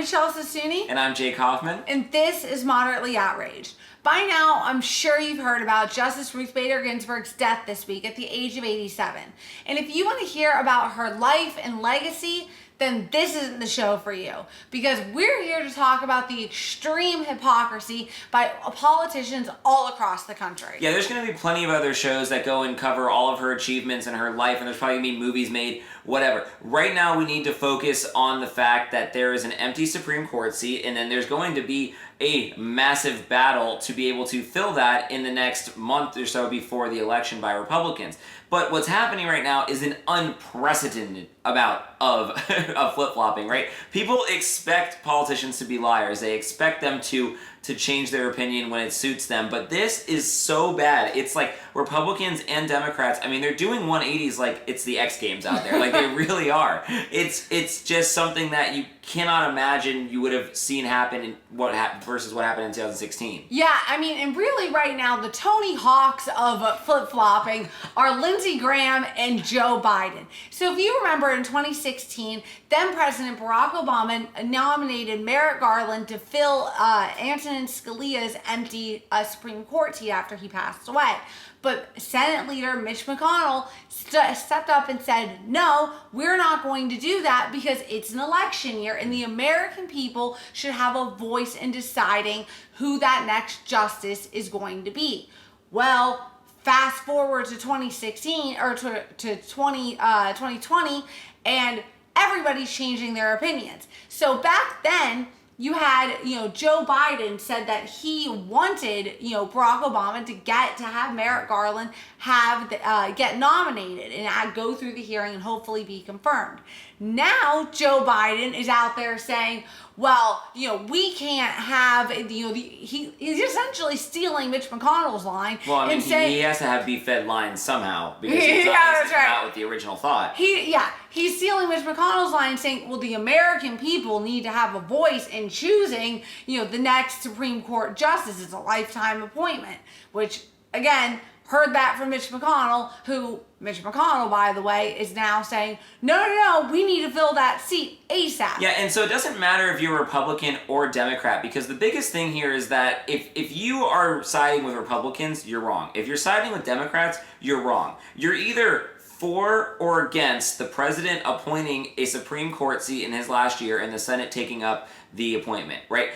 Michelle Sassooni. And I'm Jake Hoffman. And this is Moderately Outraged. By now, I'm sure you've heard about Justice Ruth Bader Ginsburg's death this week at the age of 87. And if you want to hear about her life and legacy, then this isn't the show for you, because we're here to talk about the extreme hypocrisy by politicians all across the country. Yeah, there's going to be plenty of other shows that go and cover all of her achievements and her life, and there's probably going to be movies made, whatever. Right now, we need to focus on the fact that there is an empty Supreme Court seat, and then there's going to be a massive battle to be able to fill that in the next month or so before the election by Republicans. But what's happening right now is an unprecedented amount of flip-flopping, right? People expect politicians to be liars. They expect them to change their opinion when it suits them. But this is so bad. It's like Republicans and Democrats, I mean, they're doing 180s like it's the X Games out there. Like, they really are. It's just something that you cannot imagine you would have seen happen in versus what happened in 2016. Yeah, I mean, and really right now, the Tony Hawks of flip-flopping are Lindsey Graham and Joe Biden. So if you remember in 2016, then President Barack Obama nominated Merrick Garland to fill Antonin Scalia's empty Supreme Court seat after he passed away. But Senate leader Mitch McConnell stepped up and said, no, we're not going to do that because it's an election year and the American people should have a voice in deciding who that next justice is going to be. Well, fast forward to 2016 or to 2020, and everybody's changing their opinions. So back then, you had, Joe Biden said that he wanted, Barack Obama to have Merrick Garland get nominated and go through the hearing and hopefully be confirmed. Now Joe Biden is out there saying, well, we can't have, he's essentially stealing Mitch McConnell's line. Well, I mean, he has to be fed lines somehow because he's not out with the original thought. He's stealing Mitch McConnell's line, saying, well, the American people need to have a voice in choosing, the next Supreme Court justice. It's a lifetime appointment, which, again, heard that from Mitch McConnell, Mitch McConnell, by the way, is now saying, no, we need to fill that seat ASAP. Yeah, and so it doesn't matter if you're Republican or Democrat, because the biggest thing here is that if you are siding with Republicans, you're wrong. If you're siding with Democrats, you're wrong. You're either for or against the president appointing a Supreme Court seat in his last year and the Senate taking up the appointment, right?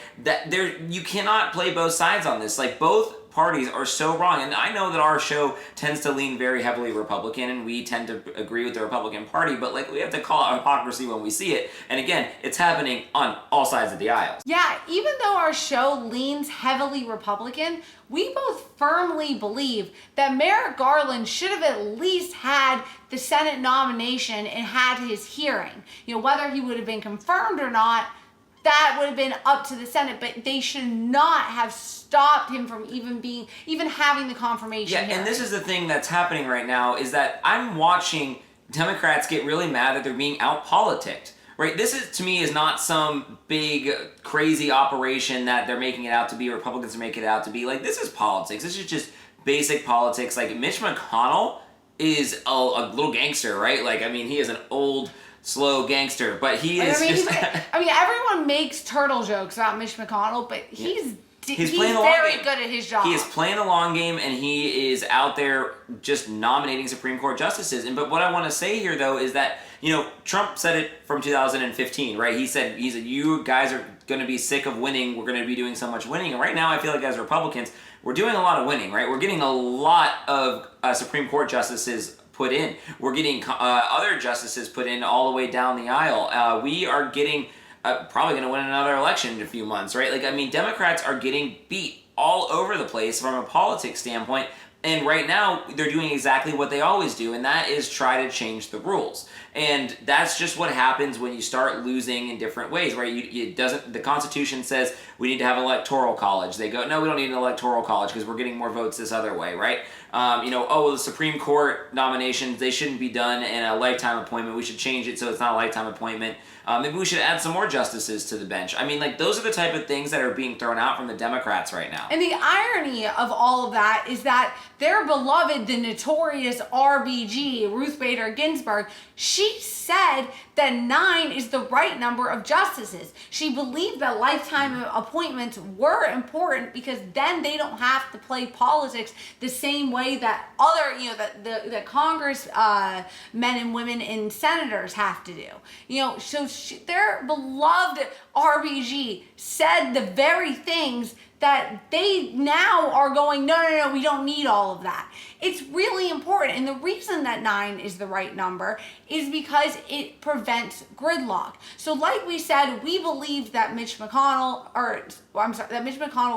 You cannot play both sides on this. Like, both parties are so wrong. And I know that our show tends to lean very heavily Republican, and we tend to agree with the Republican Party, but we have to call out hypocrisy when we see it. And again, it's happening on all sides of the aisle. Yeah, even though our show leans heavily Republican, we both firmly believe that Merrick Garland should have at least had the Senate nomination and had his hearing. Whether he would have been confirmed or not, that would have been up to the Senate, but they should not have stopped him from even having the confirmation hearing. And this is the thing that's happening right now, is that I'm watching Democrats get really mad that they're being out-politicked. Right? This to me is not some big, crazy operation that they're making it out to be, Republicans are making it out to be. This is politics. This is just basic politics. Mitch McConnell is a little gangster, right? He is an old, slow gangster, but he is everyone makes turtle jokes about Mitch McConnell, but he's very good at his job. He is playing a long game, and he is out there just nominating Supreme Court justices. But what I want to say here, though, is that, Trump said it from 2015, right? He said, you guys are going to be sick of winning. We're going to be doing so much winning. And right now, I feel like as Republicans, we're doing a lot of winning, right? We're getting a lot of Supreme Court justices put in. We're getting other justices put in all the way down the aisle. We are getting probably going to win another election in a few months, right? Democrats are getting beat all over the place from a politics standpoint. And right now, they're doing exactly what they always do, and that is try to change the rules. And that's just what happens when you start losing in different ways, right? The Constitution says we need to have an electoral college. They go, no, we don't need an electoral college because we're getting more votes this other way, right? The Supreme Court nominations, they shouldn't be done in a lifetime appointment. We should change it so it's not a lifetime appointment. Maybe we should add some more justices to the bench. Those are the type of things that are being thrown out from the Democrats right now. And the irony of all of that is that their beloved, the notorious RBG, Ruth Bader Ginsburg, she said that 9 is the right number of justices. She believed that lifetime appointments were important because then they don't have to play politics the same way that other, the Congress men and women and senators have to do. So their beloved RBG said the very things that they now are going, no, we don't need all of that. It's really important. And the reason that 9 is the right number is because it prevents gridlock. So like we said, we believe that Mitch McConnell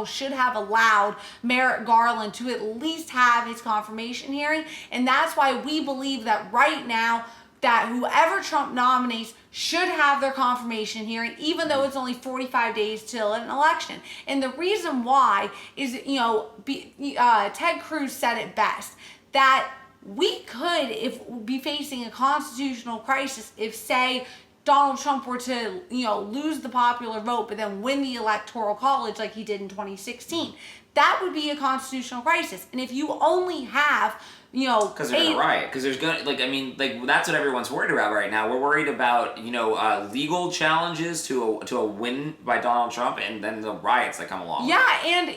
should have allowed Merrick Garland to at least have his confirmation hearing. And that's why we believe that right now, that whoever Trump nominates should have their confirmation hearing, even though it's only 45 days till an election. And the reason why is, Ted Cruz said it best, that we could be facing a constitutional crisis if, say, Donald Trump were to, lose the popular vote, but then win the Electoral College like he did in 2016. That would be a constitutional crisis. And if you only have because they're gonna riot. Because there's gonna that's what everyone's worried about right now. We're worried about legal challenges to a win by Donald Trump, and then the riots that come along. Yeah, and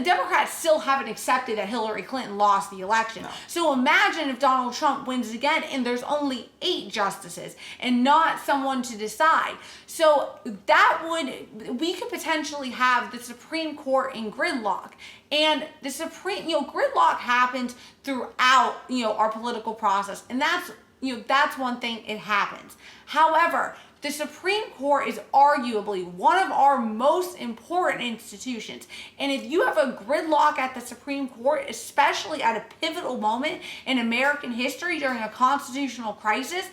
Democrats still haven't accepted that Hillary Clinton lost the election. No. So imagine if Donald Trump wins again and there's only 8 justices and not someone to decide. So we could potentially have the Supreme Court in gridlock. And the gridlock happens throughout, our political process. And that's one thing, it happens. However, the Supreme Court is arguably one of our most important institutions. And if you have a gridlock at the Supreme Court, especially at a pivotal moment in American history during a constitutional crisis,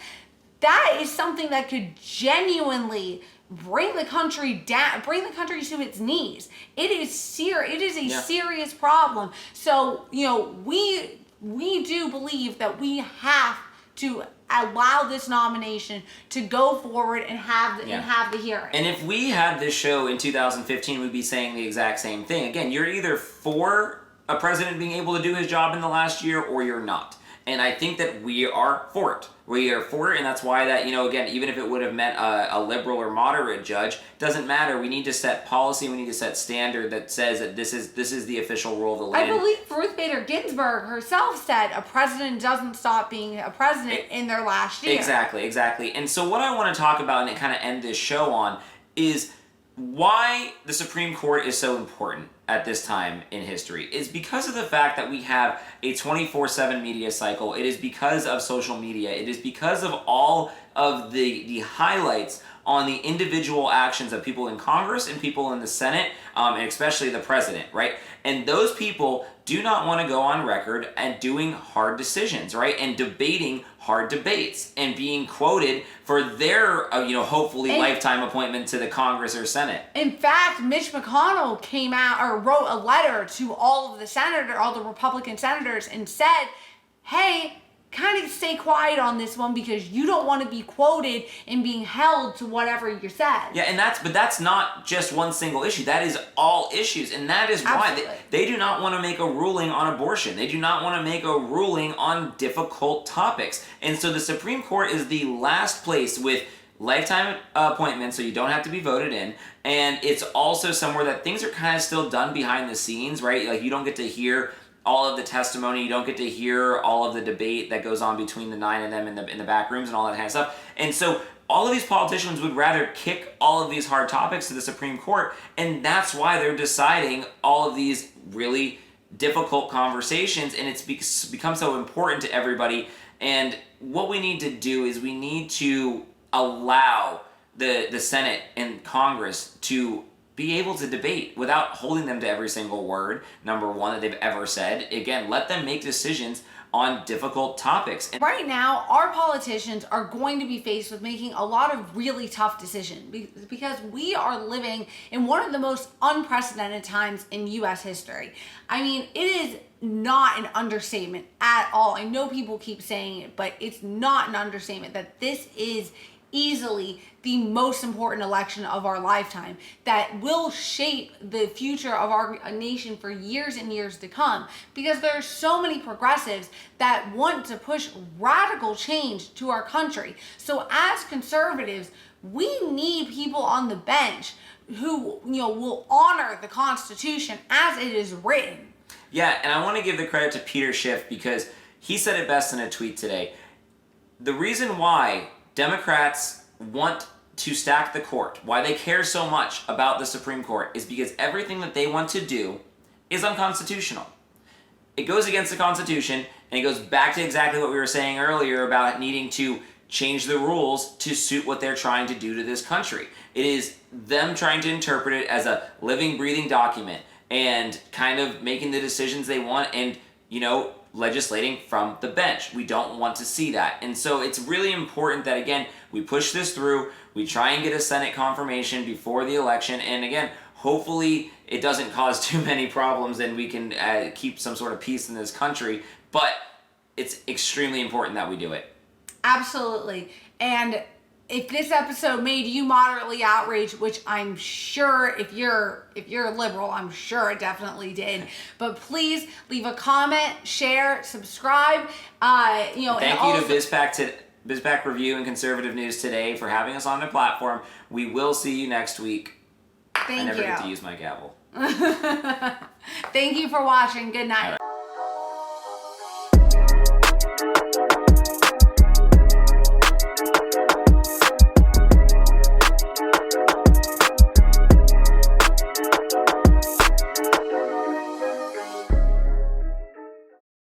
that is something that could genuinely bring the country down, bring the country to its knees. It is serious problem. So, we do believe that we have to allow this nomination to go forward and have the hearing. And if we had this show in 2015, we'd be saying the exact same thing. Again, you're either for a president being able to do his job in the last year or you're not. And I think that we are for it. We are for it, and that's why that, again, even if it would have meant a liberal or moderate judge, doesn't matter. We need to set policy, we need to set standard that says that this is the official rule of the land. I believe Ruth Bader Ginsburg herself said a president doesn't stop being a president in their last year. Exactly. And so what I want to talk about and kind of end this show on is why the Supreme Court is so important at this time in history is because of the fact that we have a 24/7 media cycle. It is because of social media. It is because of all of the highlights on the individual actions of people in Congress and people in the Senate, and especially the president, right? And those people do not want to go on record and doing hard decisions, right? And debating hard debates and being quoted for their, hopefully lifetime appointment to the Congress or Senate. In fact, Mitch McConnell came out or wrote a letter to all the Republican senators and said, hey, kind of stay quiet on this one because you don't want to be quoted and being held to whatever you said. Yeah, but that's not just one single issue. That is all issues, and that is why they do not want to make a ruling on abortion. They do not want to make a ruling on difficult topics. And so the Supreme Court is the last place with lifetime appointments, so you don't have to be voted in, and it's also somewhere that things are kind of still done behind the scenes, right? Like, you don't get to hear all of the testimony, you don't get to hear all of the debate that goes on between the 9 of them in the back rooms and all that kind of stuff. And so all of these politicians would rather kick all of these hard topics to the Supreme Court, and that's why they're deciding all of these really difficult conversations, and it's become so important to everybody. And what we need to do is we need to allow the Senate and Congress to be able to debate without holding them to every single word, number one, that they've ever said. Again, let them make decisions on difficult topics. Right now, our politicians are going to be faced with making a lot of really tough decisions because we are living in one of the most unprecedented times in U.S. history. I mean, it is not an understatement at all. I know people keep saying it, but it's not an understatement that this is easily the most important election of our lifetime that will shape the future of our nation for years and years to come, because there are so many progressives that want to push radical change to our country. So as conservatives, we need people on the bench who, will honor the Constitution as it is written. Yeah, and I want to give the credit to Peter Schiff because he said it best in a tweet today. The reason why Democrats want to stack the court, why they care so much about the Supreme Court, is because everything that they want to do is unconstitutional. It goes against the Constitution, and it goes back to exactly what we were saying earlier about needing to change the rules to suit what they're trying to do to this country. It is them trying to interpret it as a living, breathing document and kind of making the decisions they want and, legislating from the bench. We don't want to see that. And so it's really important that, again, we push this through, we try and get a Senate confirmation before the election, and again, hopefully it doesn't cause too many problems and we can keep some sort of peace in this country, but it's extremely important that we do it. Absolutely. And if this episode made you moderately outraged, which I'm sure if you're a liberal, I'm sure it definitely did. But please leave a comment, share, subscribe. Thank you to BizPac Review and Conservative News Today for having us on their platform. We will see you next week. Thank you. I never get to use my gavel. Thank you for watching. Good night.